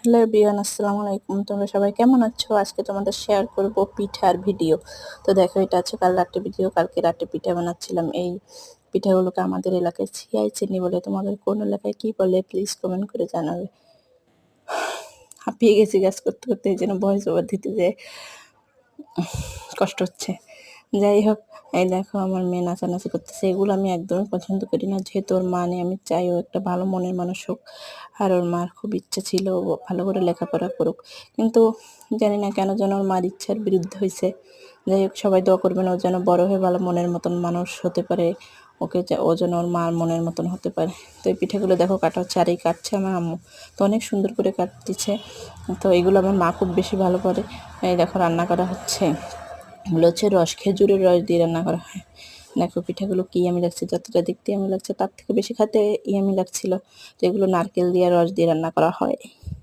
Hello everyone, আসসালামু আলাইকুম। তোমরা সবাই কেমন আছো? আজকে তোমাদের শেয়ার করব পিঠার ভিডিও। তো দেখো, এটা আছে কাল রাতে ভিডিও। কালকে রাতে পিঠা বানাচ্ছিলাম। এই পিঠাগুলোকে আমাদের এলাকায় ছিয়াই চিনি বলে। তোমাদের কোন এলাকায় কি বলে প্লিজ কমেন্ট করে জানাবে। হাঁপিয়ে গেছি কাজ করতে করতে, এই জন্য ভয়েস ওভার দিতে যে কষ্ট হচ্ছে। যাই হোক, এই দেখো আমার মেয়ে নাচানাচি করতেছে। এগুলো আমি একদমই পছন্দ করি না, যেহেতু ওর মা নেই। আমি চাই ও একটা ভালো মনের মানুষ হোক, আর ওর মার খুব ইচ্ছা ছিল ও ভালো করে লেখাপড়া করুক, কিন্তু জানি না কেন যেন ওর মার ইচ্ছার বিরুদ্ধে হয়েছে। যাই হোক, সবাই দোয়া করবেন ও যেন বড় হয়ে ভালো মনের মতন মানুষ হতে পারে। ও যেন ওর মার মনের মতন হতে পারে। তো এই পিঠাগুলো দেখো কাটা হচ্ছে, আর এই কাটছে আমার আম্মু। তো অনেক সুন্দর করে কাটতেছে। তো এগুলো আমার মা খুব বেশি ভালো করে। এই দেখো রান্না করা হচ্ছে। এগুলো হচ্ছে খেজুরের রস দিয়ে রান্না করা হয়। দেখো পিঠাগুলো কি ইয়ামি লাগছে, যতটা দেখতে ইয়ামি লাগছে তার থেকে বেশি খেতে ইয়ামি লাগছিল। তো এগুলো নারকেল দিয়ে রস দিয়ে রান্না করা হয়।